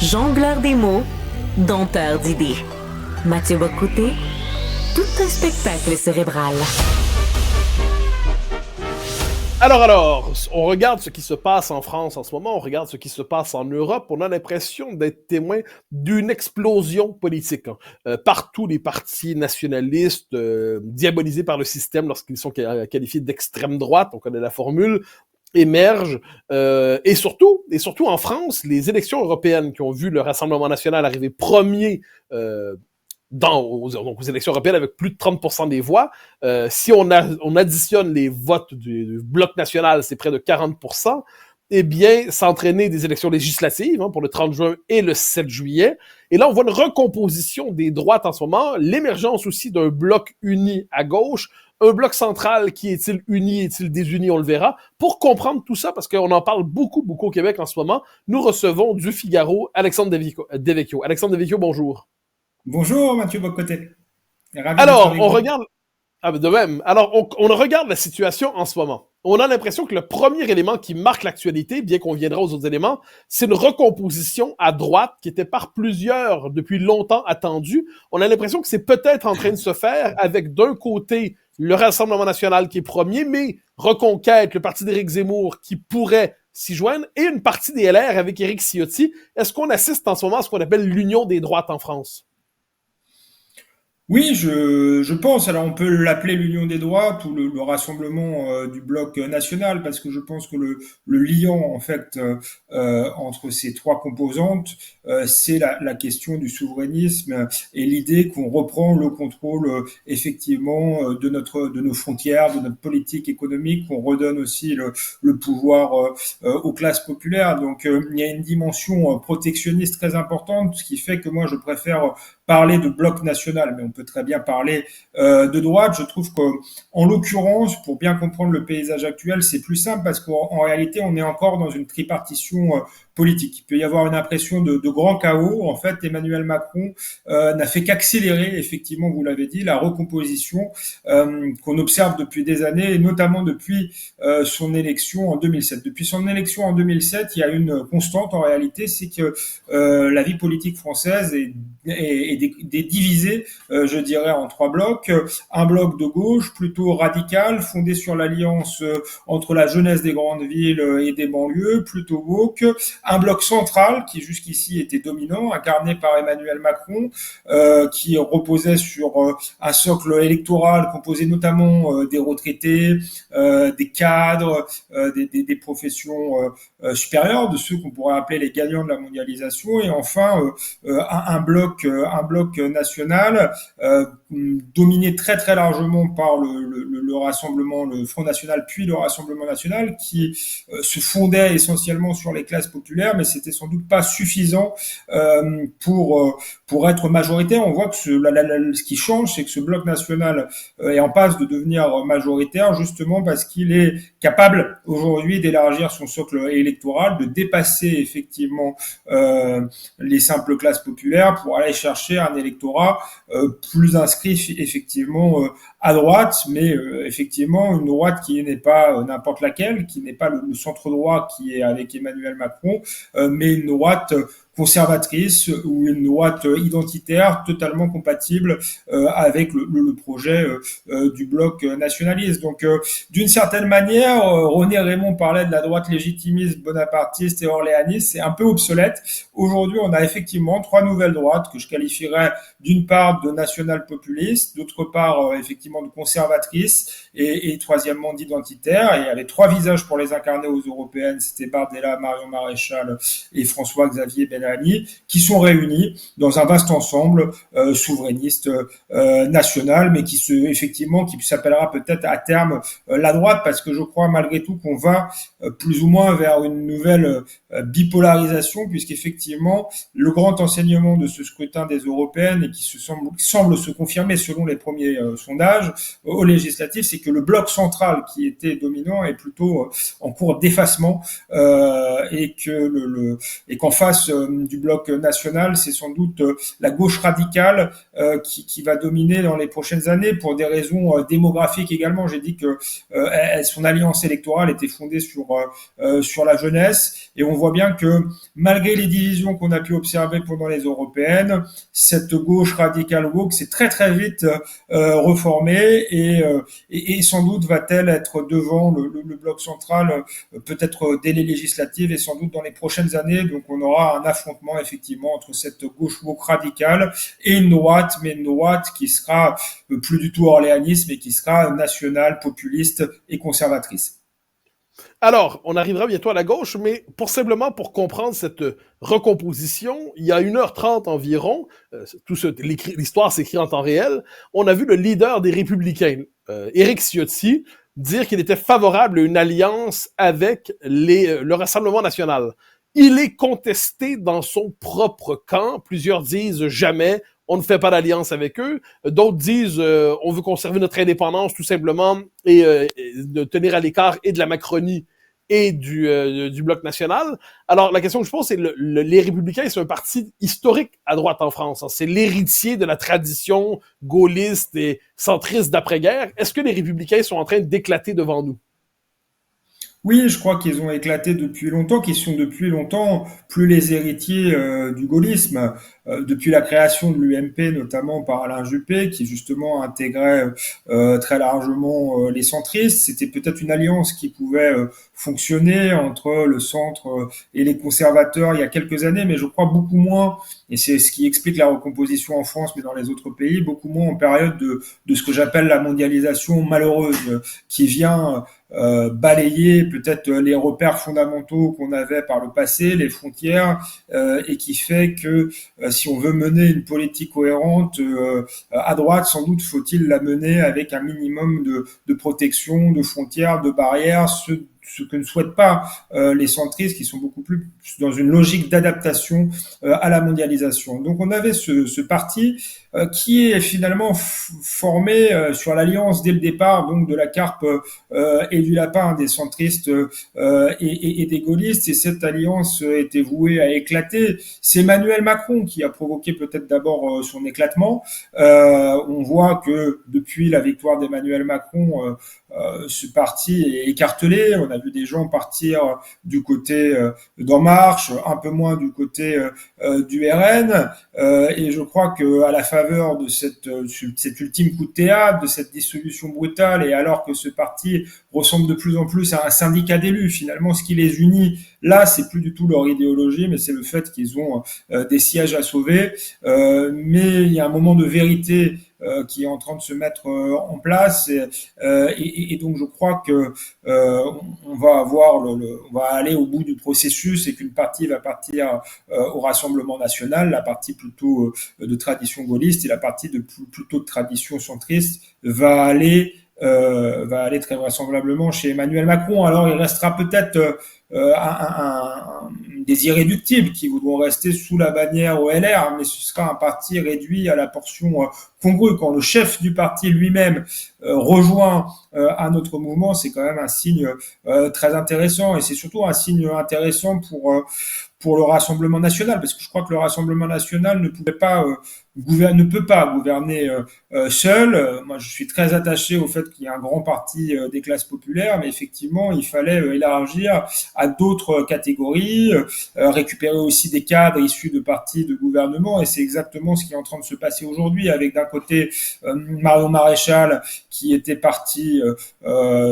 Jongleur des mots, dompteur d'idées. Mathieu Bock-Côté, tout un spectacle cérébral. Alors, on regarde ce qui se passe en France en ce moment, on regarde ce qui se passe en Europe, on a l'impression d'être témoin d'une explosion politique. Partout, les partis nationalistes, diabolisés par le système lorsqu'ils sont qualifiés d'extrême droite, on connaît la formule, émergent. Et surtout en France, les élections européennes qui ont vu le Rassemblement national arriver premier aux élections européennes avec plus de 30% des voix. Si on additionne les votes du Bloc national, c'est près de 40%. Eh bien, s'entraîner des élections législatives pour le 30 juin et le 7 juillet. Et là, on voit une recomposition des droites en ce moment, l'émergence aussi d'un bloc uni à gauche, un bloc central qui est-il uni, est-il désuni, on le verra. Pour comprendre tout ça, parce qu'on en parle beaucoup au Québec en ce moment, nous recevons du Figaro Alexandre Devecchio. Alexandre Devecchio, bonjour. Bonjour Mathieu Bock-Côté. Ravi d'être Alors, avec on vous. regarde... Ah, de même. Alors, on regarde la situation en ce moment. On a l'impression que le premier élément qui marque l'actualité, bien qu'on viendra aux autres éléments, c'est une recomposition à droite qui était par plusieurs depuis longtemps attendue. On a l'impression que c'est peut-être en train de se faire avec d'un côté le Rassemblement national qui est premier, mais Reconquête, le parti d'Éric Zemmour qui pourrait s'y joindre, et une partie des LR avec Éric Ciotti. Est-ce qu'on assiste en ce moment à ce qu'on appelle l'union des droites en France? Oui, je pense. Alors, on peut l'appeler l'Union des droites ou le rassemblement du bloc national, parce que je pense que le liant, en fait, entre ces trois composantes, c'est la question du souverainisme et l'idée qu'on reprend le contrôle, effectivement, de nos frontières, de notre politique économique, qu'on redonne aussi le pouvoir aux classes populaires. Donc, il y a une dimension protectionniste très importante, ce qui fait que moi, je préfère parler de bloc national, mais on peut très bien parler de droite. Je trouve qu'en l'occurrence, pour bien comprendre le paysage actuel, c'est plus simple parce qu'en réalité, on est encore dans une tripartition politique. Il peut y avoir une impression de grand chaos. En fait, Emmanuel Macron n'a fait qu'accélérer, effectivement, vous l'avez dit, la recomposition qu'on observe depuis des années, et notamment depuis son élection en 2007. Depuis son élection en 2007, il y a une constante en réalité, c'est que la vie politique française est divisée, je dirais, en trois blocs. Un bloc de gauche, plutôt radical, fondé sur l'alliance entre la jeunesse des grandes villes et des banlieues, plutôt woke. Un bloc central, qui jusqu'ici était dominant, incarné par Emmanuel Macron, qui reposait sur un socle électoral composé notamment des retraités, des cadres, des professions supérieures, de ceux qu'on pourrait appeler les gagnants de la mondialisation, et enfin un bloc national dominé très très largement par le Rassemblement, le Front National, puis le Rassemblement National, qui se fondait essentiellement sur les classes populaires, mais c'était sans doute pas suffisant pour être majoritaire. On voit que ce qui change, c'est que ce bloc national est en passe de devenir majoritaire, justement parce qu'il est capable aujourd'hui d'élargir son socle électoral, de dépasser effectivement les simples classes populaires pour aller chercher un électorat plus inscrit effectivement à droite, mais effectivement une droite qui n'est pas n'importe laquelle, qui n'est pas le centre droit qui est avec Emmanuel Macron, mais une droite conservatrice ou une droite identitaire totalement compatible avec le projet du bloc nationaliste. Donc, d'une certaine manière, René Raymond parlait de la droite légitimiste, bonapartiste et orléaniste. C'est un peu obsolète. Aujourd'hui, on a effectivement trois nouvelles droites que je qualifierais d'une part de national-populistes, d'autre part effectivement de conservatrices et troisièmement d'identitaires. Et il y avait trois visages pour les incarner aux européennes. C'était Bardella, Marion Maréchal et François-Xavier Bellamy, qui sont réunis dans un vaste ensemble souverainiste national, mais qui s'appellera peut-être à terme la droite, parce que je crois malgré tout qu'on va plus ou moins vers une nouvelle bipolarisation, puisqu'effectivement le grand enseignement de ce scrutin des européennes, et qui semble se confirmer selon les premiers sondages, message aux législatives, c'est que le bloc central qui était dominant est plutôt en cours d'effacement et qu'en face du bloc national, c'est sans doute la gauche radicale qui va dominer dans les prochaines années pour des raisons démographiques également. J'ai dit que son alliance électorale était fondée sur la jeunesse, et on voit bien que malgré les divisions qu'on a pu observer pendant les européennes, cette gauche radicale woke s'est très très vite reformée et sans doute va-t-elle être devant le bloc central, peut-être dès les législatives et sans doute dans les prochaines années. Donc on aura un affrontement effectivement entre cette gauche woke radicale et une droite, mais une droite qui sera plus du tout orléaniste, mais qui sera nationale, populiste et conservatrice. Alors, on arrivera bientôt à la gauche, mais simplement pour comprendre cette recomposition, il y a 1h30 environ, l'histoire s'écrit en temps réel, on a vu le leader des Républicains, Éric Ciotti, dire qu'il était favorable à une alliance avec le Rassemblement national. Il est contesté dans son propre camp. Plusieurs disent jamais, on ne fait pas d'alliance avec eux. D'autres disent, on veut conserver notre indépendance tout simplement et de tenir à l'écart et de la Macronie et du Bloc national. Alors, la question que je pose, c'est les Républicains, c'est un parti historique à droite en France. C'est l'héritier de la tradition gaulliste et centriste d'après-guerre. Est-ce que les Républicains sont en train d'éclater devant nous? Oui, je crois qu'ils ont éclaté depuis longtemps, qu'ils sont depuis longtemps plus les héritiers du gaullisme, depuis la création de l'UMP, notamment par Alain Juppé, qui justement intégrait très largement les centristes. C'était peut-être une alliance qui pouvait fonctionner entre le centre et les conservateurs il y a quelques années, mais je crois beaucoup moins, et c'est ce qui explique la recomposition en France, mais dans les autres pays, beaucoup moins en période de ce que j'appelle la mondialisation malheureuse, qui vient balayer peut-être les repères fondamentaux qu'on avait par le passé, les frontières, et qui fait que si on veut mener une politique cohérente à droite, sans doute faut-il la mener avec un minimum de protection, de frontières, de barrières, ce que ne souhaitent pas les centristes, qui sont beaucoup plus dans une logique d'adaptation à la mondialisation. Donc on avait ce parti qui est finalement formé sur l'alliance dès le départ, donc de la carpe et du lapin, des centristes et des gaullistes, et cette alliance était vouée à éclater. C'est Emmanuel Macron qui a provoqué peut-être d'abord son éclatement. On voit que depuis la victoire d'Emmanuel Macron, ce parti est écartelé. On a vu des gens partir du côté d'En Marche, un peu moins du côté du RN, et je crois que à la faveur de cet ultime coup de théâtre, de cette dissolution brutale, et alors que ce parti ressemble de plus en plus à un syndicat d'élus, finalement, ce qui les unit, là, c'est plus du tout leur idéologie, mais c'est le fait qu'ils ont des sièges à sauver. Mais il y a un moment de vérité qui est en train de se mettre en place, et donc je crois que on va avoir on va aller au bout du processus, et qu'une partie va partir au Rassemblement national, la partie plutôt de tradition gaulliste, et la partie plutôt de tradition centriste va aller très vraisemblablement chez Emmanuel Macron. Alors il restera peut-être des irréductibles qui voudront rester sous la bannière OLR, mais ce sera un parti réduit à la portion congrue. Quand le chef du parti lui-même rejoint à notre mouvement, c'est quand même un signe très intéressant, et c'est surtout un signe intéressant pour le Rassemblement national, parce que je crois que le Rassemblement national ne peut pas gouverner seul. Moi, je suis très attaché au fait qu'il y ait un grand parti des classes populaires, mais effectivement, il fallait élargir à d'autres catégories, récupérer aussi des cadres issus de partis de gouvernement, et c'est exactement ce qui est en train de se passer aujourd'hui, avec d'un côté Marion Maréchal, qui était parti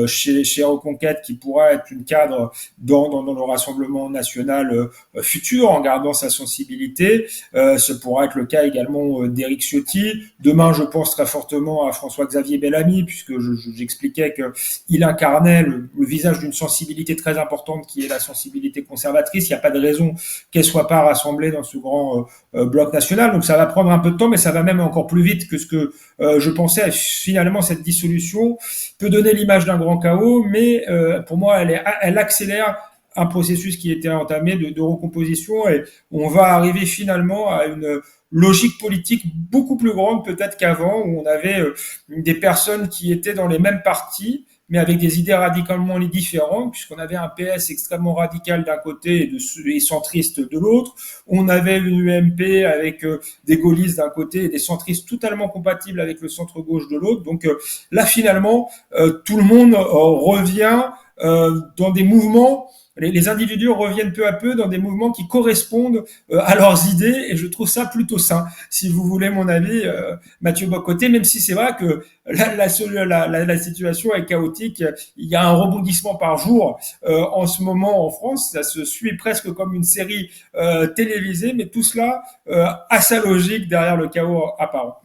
chez Reconquête, qui pourra être une cadre dans le Rassemblement national futur, en gardant sa sensibilité. Ce pourra être le cas également d'Éric Ciotti. Demain, je pense très fortement à François-Xavier Bellamy, puisque j'expliquais qu'il incarnait le visage d'une sensibilité très importante, qui est la sensibilité conservatrice. Il n'y a pas de raison qu'elle soit pas rassemblée dans ce grand bloc national. Donc ça va prendre un peu de temps, mais ça va même encore plus vite que ce que je pensais. Finalement, cette dissolution peut donner l'image d'un grand chaos, mais pour moi, elle accélère un processus qui était entamé de recomposition, et on va arriver finalement à une logique politique beaucoup plus grande peut-être qu'avant, où on avait des personnes qui étaient dans les mêmes partis, mais avec des idées radicalement différentes, puisqu'on avait un PS extrêmement radical d'un côté et centriste de l'autre. On avait une UMP avec des gaullistes d'un côté et des centristes totalement compatibles avec le centre-gauche de l'autre. Donc là, finalement, tout le monde revient dans des mouvements. Les individus reviennent peu à peu dans des mouvements qui correspondent à leurs idées, et je trouve ça plutôt sain, si vous voulez mon avis, Mathieu Bocoté, même si c'est vrai que la situation est chaotique. Il y a un rebondissement par jour en ce moment en France, ça se suit presque comme une série télévisée, mais tout cela a sa logique derrière le chaos apparent.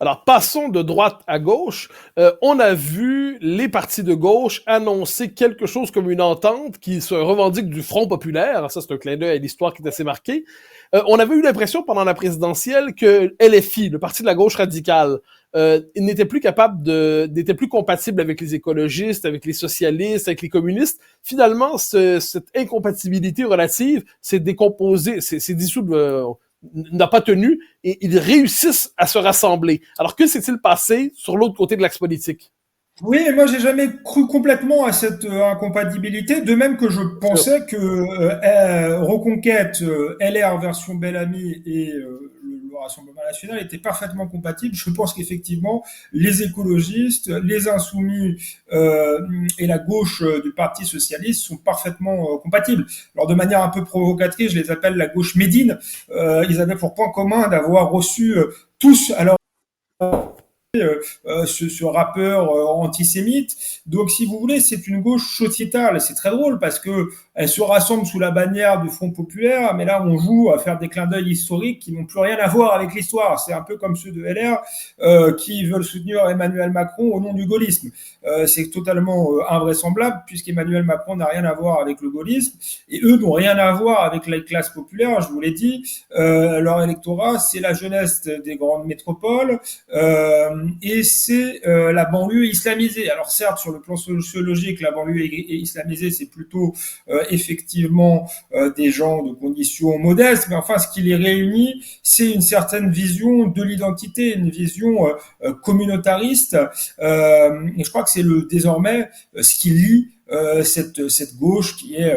Alors, passons de droite à gauche. On a vu les partis de gauche annoncer quelque chose comme une entente qui se revendique du Front populaire. Ça, c'est un clin d'œil à l'histoire qui est assez marquée. On avait eu l'impression pendant la présidentielle que LFI, le parti de la gauche radicale, n'était plus n'était plus compatible avec les écologistes, avec les socialistes, avec les communistes. Finalement, cette incompatibilité relative s'est décomposée, s'est dissoute, n'a pas tenu, et ils réussissent à se rassembler. Alors, que s'est-il passé sur l'autre côté de l'axe politique? Oui, moi j'ai jamais cru complètement à cette incompatibilité, de même que je pensais que Reconquête, LR version Bellamy et le Rassemblement national étaient parfaitement compatibles. Je pense qu'effectivement les écologistes, les insoumis et la gauche du Parti socialiste sont parfaitement compatibles. Alors de manière un peu provocatrice, je les appelle la gauche médine. Ils avaient pour point commun d'avoir reçu tous, alors ce rappeur antisémite. Donc, si vous voulez, c'est une gauche sociétale. C'est très drôle parce que elle se rassemble sous la bannière du Front populaire, mais là, on joue à faire des clins d'œil historiques qui n'ont plus rien à voir avec l'histoire. C'est un peu comme ceux de LR qui veulent soutenir Emmanuel Macron au nom du gaullisme. C'est totalement invraisemblable puisqu'Emmanuel Macron n'a rien à voir avec le gaullisme et eux n'ont rien à voir avec la classe populaire. Je vous l'ai dit, leur électorat, c'est la jeunesse des grandes métropoles. Et c'est la banlieue islamisée. Alors certes, sur le plan sociologique, la banlieue islamisée, c'est plutôt effectivement des gens de conditions modestes, mais enfin, ce qui les réunit, c'est une certaine vision de l'identité, une vision communautariste. Et je crois que c'est désormais ce qui lie cette gauche qui est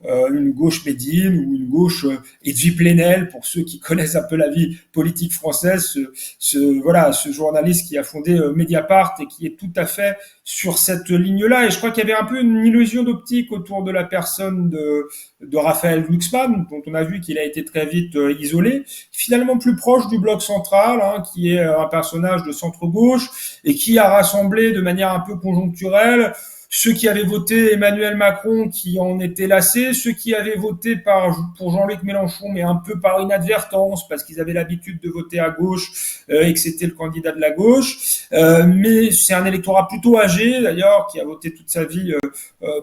une gauche médine ou une gauche Edwy Plenel pour ceux qui connaissent un peu la vie politique française, ce journaliste qui a fondé Mediapart et qui est tout à fait sur cette ligne-là. Et je crois qu'il y avait un peu une illusion d'optique autour de la personne de Raphaël Glucksmann, dont on a vu qu'il a été très vite isolé, finalement plus proche du bloc central, qui est un personnage de centre-gauche et qui a rassemblé de manière un peu conjoncturelle ceux qui avaient voté Emmanuel Macron qui en étaient lassés, ceux qui avaient voté pour Jean-Luc Mélenchon, mais un peu par inadvertance, parce qu'ils avaient l'habitude de voter à gauche et que c'était le candidat de la gauche. Mais c'est un électorat plutôt âgé, d'ailleurs, qui a voté toute sa vie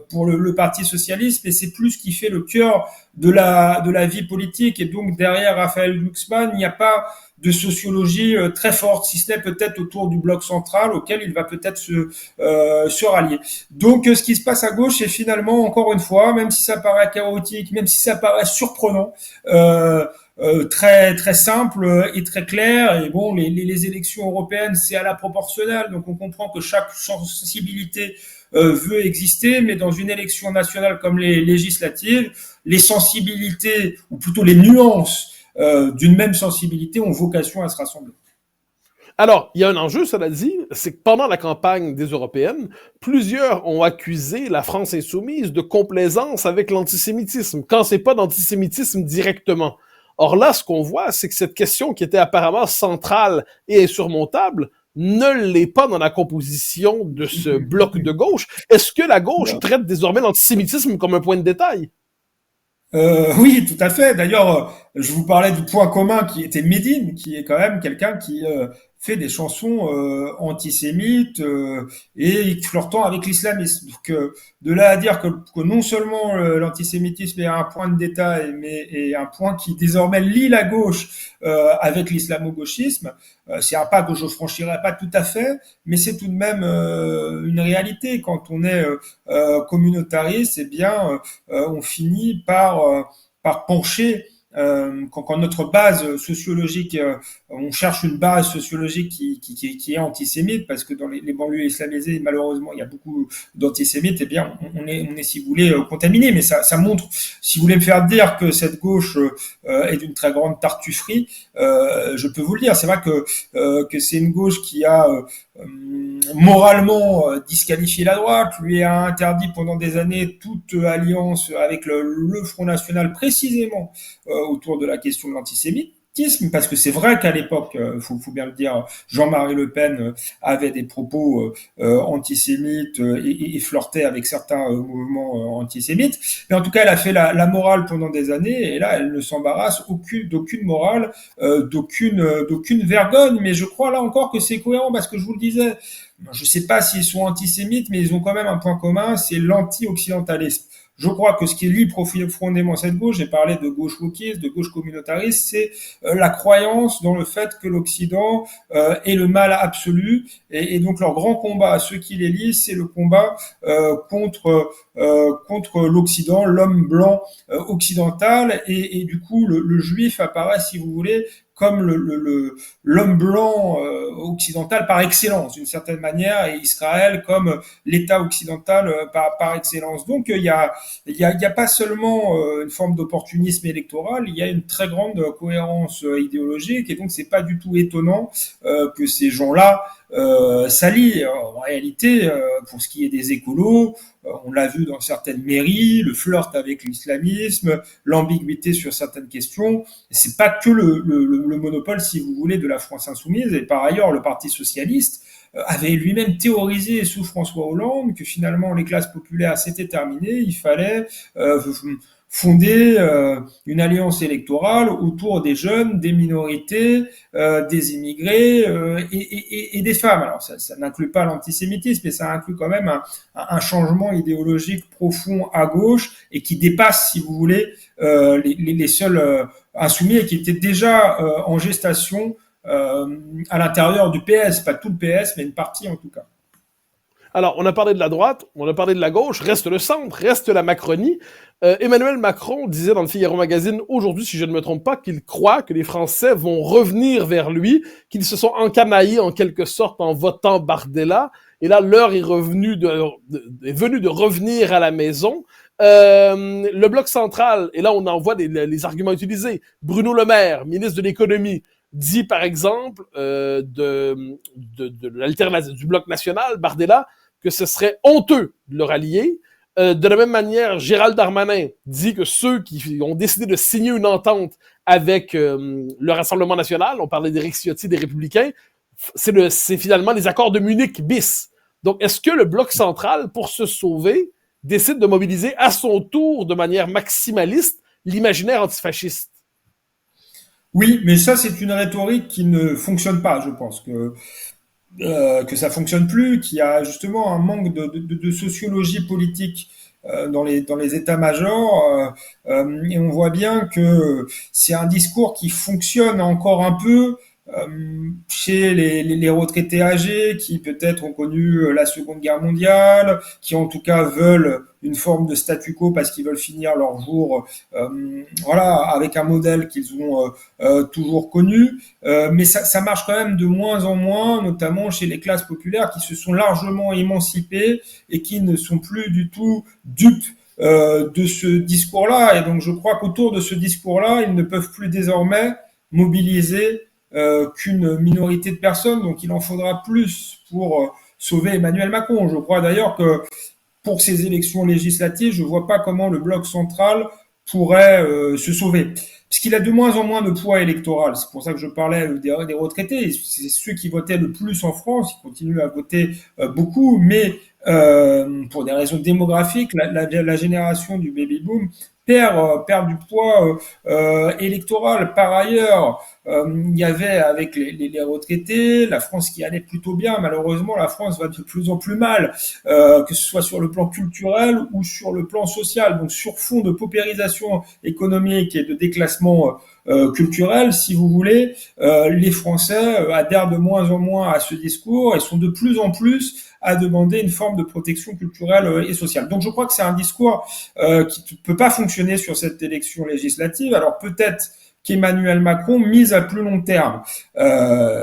pour le Parti socialiste, et c'est plus ce qui fait le cœur de la vie politique. Et donc, derrière Raphaël Glucksmann, il n'y a pas de sociologie très forte, si ce n'est peut-être autour du bloc central auquel il va peut-être se rallier. Donc ce qui se passe à gauche, c'est finalement, encore une fois, même si ça paraît chaotique, même si ça paraît surprenant, très très simple et très clair. Et bon, les élections européennes, c'est à la proportionnelle, donc on comprend que chaque sensibilité veut exister, mais dans une élection nationale comme les législatives, les sensibilités, ou plutôt les nuances d'une même sensibilité ont vocation à se rassembler. Alors, il y a un enjeu, cela dit, c'est que pendant la campagne des européennes, plusieurs ont accusé la France insoumise de complaisance avec l'antisémitisme, quand c'est pas d'antisémitisme directement. Or là, ce qu'on voit, c'est que cette question qui était apparemment centrale et insurmontable ne l'est pas dans la composition de ce bloc de gauche. Est-ce que la gauche traite désormais l'antisémitisme comme un point de détail? Oui, tout à fait. D'ailleurs, je vous parlais du point commun qui était Médine, qui est quand même quelqu'un qui fait des chansons antisémites et flirtant avec l'islamisme. Donc de là à dire que non seulement l'antisémitisme est un point de détail, mais est un point qui désormais lie la gauche avec l'islamo-gauchisme, c'est un pas que je franchirais pas tout à fait, mais c'est tout de même une réalité. Quand on est communautariste, eh bien, on finit par pencher quand notre base sociologique, on cherche une base sociologique qui est antisémite, parce que dans les banlieues islamisées, malheureusement, il y a beaucoup d'antisémites, eh bien, on est, si vous voulez, contaminé. Mais ça montre, si vous voulez me faire dire que cette gauche est d'une très grande tartufferie, je peux vous le dire. C'est vrai que c'est une gauche qui a moralement disqualifié la droite, lui a interdit pendant des années toute alliance avec le Front National, précisément autour de la question de l'antisémitisme, parce que c'est vrai qu'à l'époque, faut bien le dire, Jean-Marie Le Pen avait des propos antisémites et flirtait avec certains mouvements antisémites. Mais en tout cas, elle a fait la morale pendant des années, et là, elle ne s'embarrasse d'aucune morale, d'aucune vergogne. Mais je crois là encore que c'est cohérent, parce que je vous le disais, je ne sais pas s'ils sont antisémites, mais ils ont quand même un point commun, c'est l'anti-occidentalisme. Je crois que ce qui lie profondément cette gauche, j'ai parlé de gauche wokiste, de gauche communautariste, c'est la croyance dans le fait que l'Occident est le mal absolu, et donc leur grand combat à ceux qui les lient, c'est le combat contre l'Occident, l'homme blanc occidental, et du coup le juif apparaît, si vous voulez, comme l'homme blanc occidental par excellence, d'une certaine manière, et Israël comme l'État occidental par excellence. Donc il y a pas seulement une forme d'opportunisme électoral, il y a une très grande cohérence idéologique, et donc c'est pas du tout étonnant que ces gens-là s'allient. En réalité, pour ce qui est des écolos, on l'a vu dans certaines mairies, le flirt avec l'islamisme, l'ambiguïté sur certaines questions. C'est pas que le monopole, si vous voulez, de la France insoumise. Et par ailleurs, le Parti socialiste avait lui-même théorisé sous François Hollande que finalement les classes populaires s'étaient terminées. Il fallait fonder une alliance électorale autour des jeunes, des minorités, des immigrés et des femmes. Alors ça n'inclut pas l'antisémitisme, mais ça inclut quand même un changement idéologique profond à gauche et qui dépasse, si vous voulez, les seuls insoumis, et qui étaient déjà en gestation à l'intérieur du PS, pas tout le PS, mais une partie en tout cas. Alors, on a parlé de la droite, on a parlé de la gauche, reste le centre, reste la Macronie. Emmanuel Macron disait dans le Figaro Magazine aujourd'hui, si je ne me trompe pas, qu'il croit que les Français vont revenir vers lui, qu'ils se sont encamaillés en quelque sorte en votant Bardella. Et là, l'heure est venue de revenir à la maison. Le bloc central, et là on en voit les arguments utilisés. Bruno Le Maire, ministre de l'économie, dit par exemple de l'alternative du bloc national, Bardella, que ce serait honteux de le rallier. De la même manière, Gérald Darmanin dit que ceux qui ont décidé de signer une entente avec le Rassemblement national, on parlait d'Éric Ciotti, des Républicains, c'est finalement les accords de Munich bis. Donc, est-ce que le bloc central, pour se sauver, décide de mobiliser à son tour, de manière maximaliste, l'imaginaire antifasciste? Oui, mais ça, c'est une rhétorique qui ne fonctionne pas, je pense que ça fonctionne plus, qu'il y a justement un manque de sociologie politique dans les états-majors, et on voit bien que c'est un discours qui fonctionne encore un peu chez les retraités âgés qui peut-être ont connu la Seconde Guerre mondiale, qui en tout cas veulent une forme de statu quo parce qu'ils veulent finir leur jour voilà, avec un modèle qu'ils ont toujours connu. Mais ça marche quand même de moins en moins, notamment chez les classes populaires qui se sont largement émancipées et qui ne sont plus du tout dupes de ce discours-là. Et donc je crois qu'autour de ce discours-là, ils ne peuvent plus désormais mobiliser qu'une minorité de personnes, donc il en faudra plus pour sauver Emmanuel Macron. Je crois d'ailleurs que pour ces élections législatives, je ne vois pas comment le bloc central pourrait se sauver. Parce qu'il a de moins en moins de poids électoral. C'est pour ça que je parlais des retraités. C'est ceux qui votaient le plus en France. Ils continuent à voter beaucoup, mais pour des raisons démographiques, la génération du baby-boom perd du poids électoral. Par ailleurs, il y avait avec les retraités, la France qui allait plutôt bien. Malheureusement, la France va de plus en plus mal, que ce soit sur le plan culturel ou sur le plan social. Donc, sur fond de paupérisation économique et de déclassement culturel, si vous voulez, les Français adhèrent de moins en moins à ce discours et sont de plus en plus à demander une forme de protection culturelle et sociale. Donc je crois que c'est un discours qui ne peut pas fonctionner sur cette élection législative. Alors peut-être qu'Emmanuel Macron mise à plus long terme,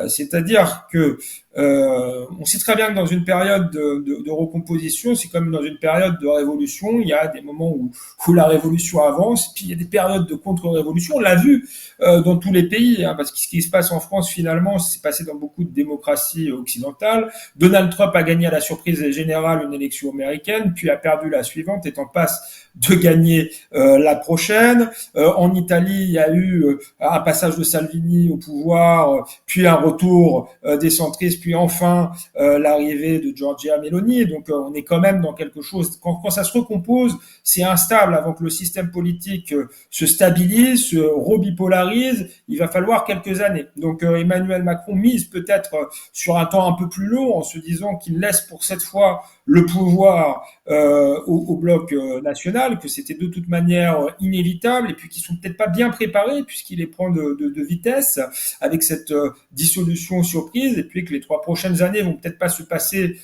c'est-à-dire que on sait très bien que dans une période de recomposition, c'est comme dans une période de révolution, il y a des moments où la révolution avance, puis il y a des périodes de contre-révolution. On l'a vu dans tous les pays, parce que ce qui se passe en France, finalement, c'est passé dans beaucoup de démocraties occidentales. Donald Trump a gagné à la surprise générale une élection américaine, puis a perdu la suivante, est en passe de gagner la prochaine. En Italie, il y a eu un passage de Salvini au pouvoir, puis un retour des centristes, puis enfin l'arrivée de Giorgia Meloni. Donc on est quand même dans quelque chose, quand ça se recompose, c'est instable. Avant que le système politique se stabilise, se rebipolarise, il va falloir quelques années. Donc Emmanuel Macron mise peut-être sur un temps un peu plus long, en se disant qu'il laisse pour cette fois le pouvoir au bloc national, que c'était de toute manière inévitable, et puis qu'ils sont peut-être pas bien préparés puisqu'il les prend de vitesse avec cette dissolution surprise, et puis que les 3 prochaines années vont peut-être pas se passer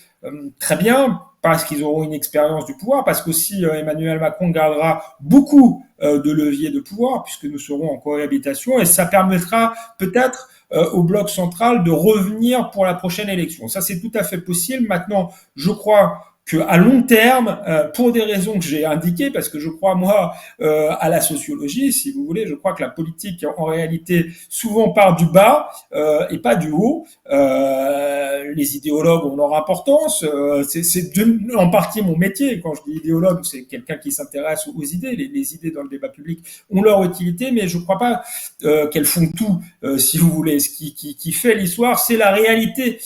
très bien parce qu'ils auront une expérience du pouvoir, parce qu'aussi Emmanuel Macron gardera beaucoup de leviers de pouvoir puisque nous serons en cohabitation, et ça permettra peut-être au bloc central de revenir pour la prochaine élection. Ça, c'est tout à fait possible. Maintenant, je crois qu'à long terme, pour des raisons que j'ai indiquées, parce que je crois, moi, à la sociologie, si vous voulez, je crois que la politique, en réalité, souvent part du bas et pas du haut. Les idéologues ont leur importance. C'est en partie mon métier. Quand je dis idéologue, c'est quelqu'un qui s'intéresse aux idées. Les idées dans le débat public ont leur utilité, mais je ne crois pas qu'elles font tout, si vous voulez. Ce qui fait l'histoire, c'est la réalité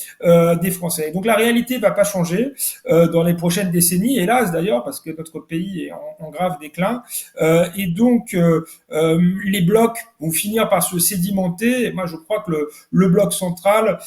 des Français. Donc la réalité va pas changer dans les prochaines décennies, hélas d'ailleurs, parce que notre pays est en grave déclin. Et donc les blocs vont finir par se sédimenter. Et moi, je crois que le bloc central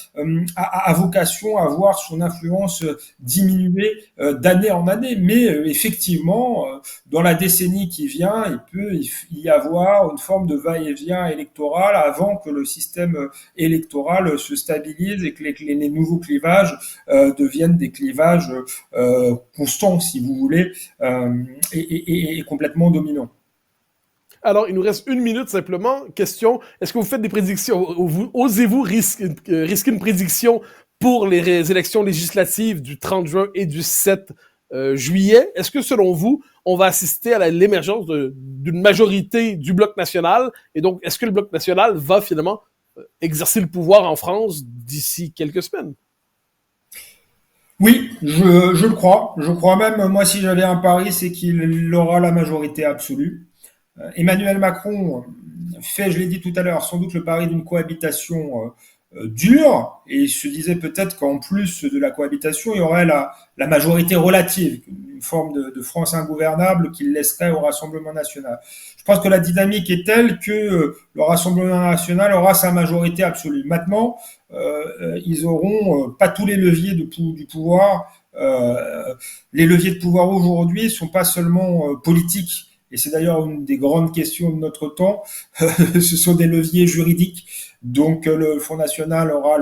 a vocation à voir son influence diminuer d'année en année. Mais effectivement, dans la décennie qui vient, il peut y avoir une forme de va-et-vient électoral avant que le système électoral se stabilise et que les nouveaux clivages deviennent des clivages constants, si vous voulez, et complètement dominants. Alors, il nous reste 1 minute simplement. Question, est-ce que vous faites des prédictions? Osez-vous risquer une prédiction pour les élections législatives du 30 juin et du 7 juillet? Est-ce que, selon vous, on va assister à l'émergence d'une majorité du Bloc national? Et donc, est-ce que le Bloc national va finalement exercer le pouvoir en France d'ici quelques semaines? Oui, je le crois. Je crois même, moi, si j'avais un pari, c'est qu'il aura la majorité absolue. Emmanuel Macron fait, je l'ai dit tout à l'heure, sans doute le pari d'une cohabitation dure, et il se disait peut-être qu'en plus de la cohabitation, il y aurait la majorité relative, une forme de France ingouvernable qu'il laisserait au Rassemblement national. Je pense que la dynamique est telle que le Rassemblement national aura sa majorité absolue. Maintenant, ils auront pas tous les leviers du pouvoir. Les leviers de pouvoir aujourd'hui sont pas seulement politiques, et c'est d'ailleurs une des grandes questions de notre temps, ce sont des leviers juridiques. Donc le Front National aura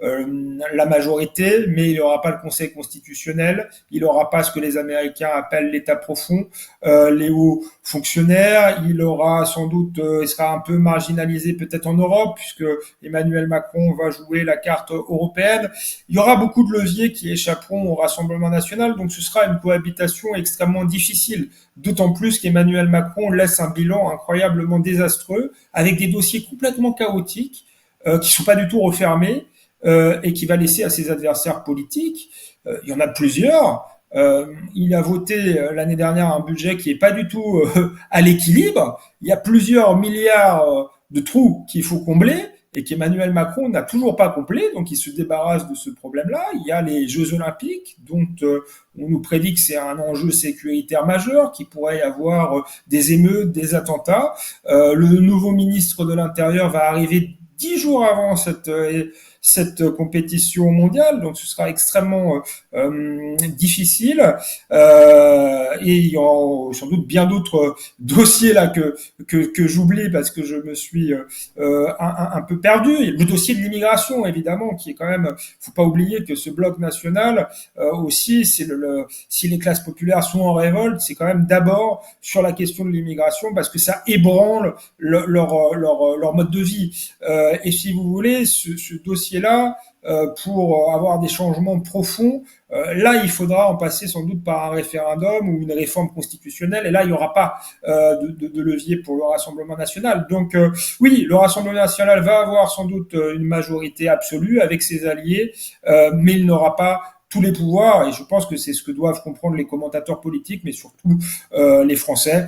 la majorité, mais il n'aura pas le Conseil constitutionnel, il n'aura pas ce que les Américains appellent l'État profond, les hauts fonctionnaires, il aura sans doute, il sera un peu marginalisé peut-être en Europe, puisque Emmanuel Macron va jouer la carte européenne. Il y aura beaucoup de leviers qui échapperont au Rassemblement national, donc ce sera une cohabitation extrêmement difficile, d'autant plus qu'Emmanuel Macron laisse un bilan incroyablement désastreux, avec des dossiers complètement chaotiques, qui sont pas du tout refermés, et qui va laisser à ses adversaires politiques. Il y en a plusieurs. Il a voté l'année dernière un budget qui est pas du tout à l'équilibre. Il y a plusieurs milliards de trous qu'il faut combler. et qu'Emmanuel Macron n'a toujours pas complet, donc il se débarrasse de ce problème-là. Il y a les Jeux Olympiques, dont on nous prédit que c'est un enjeu sécuritaire majeur, qu'il pourrait y avoir des émeutes, des attentats. Le nouveau ministre de l'Intérieur va arriver 10 jours avant cette compétition mondiale, donc ce sera extrêmement difficile. Et il y aura sans doute bien d'autres dossiers là que j'oublie parce que je me suis un peu perdu. Le dossier de l'immigration, évidemment, qui est quand même, faut pas oublier que ce bloc national aussi, c'est si les classes populaires sont en révolte, c'est quand même d'abord sur la question de l'immigration parce que ça ébranle leur mode de vie. Et si vous voulez, ce dossier-là, pour avoir des changements profonds, là, il faudra en passer sans doute par un référendum ou une réforme constitutionnelle. Et là, il n'y aura pas de levier pour le Rassemblement national. Donc, oui, le Rassemblement national va avoir sans doute une majorité absolue avec ses alliés, mais il n'aura pas tous les pouvoirs, et je pense que c'est ce que doivent comprendre les commentateurs politiques, mais surtout les Français.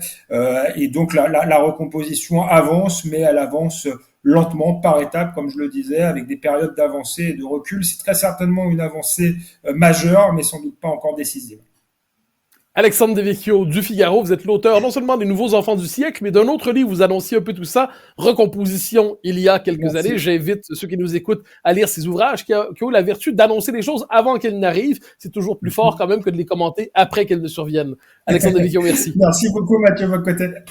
Et donc la recomposition avance, mais elle avance lentement, par étapes, comme je le disais, avec des périodes d'avancée et de recul. C'est très certainement une avancée majeure, mais sans doute pas encore décisive. Alexandre Devecchio du Figaro, vous êtes l'auteur non seulement des Nouveaux Enfants du siècle, mais d'un autre livre, vous annonciez un peu tout ça, Recomposition, il y a quelques années. J'invite ceux qui nous écoutent à lire ces ouvrages qui ont la vertu d'annoncer les choses avant qu'elles n'arrivent. C'est toujours plus fort quand même que de les commenter après qu'elles ne surviennent. Alexandre Devecchio, merci. Merci beaucoup Mathieu Bocotet.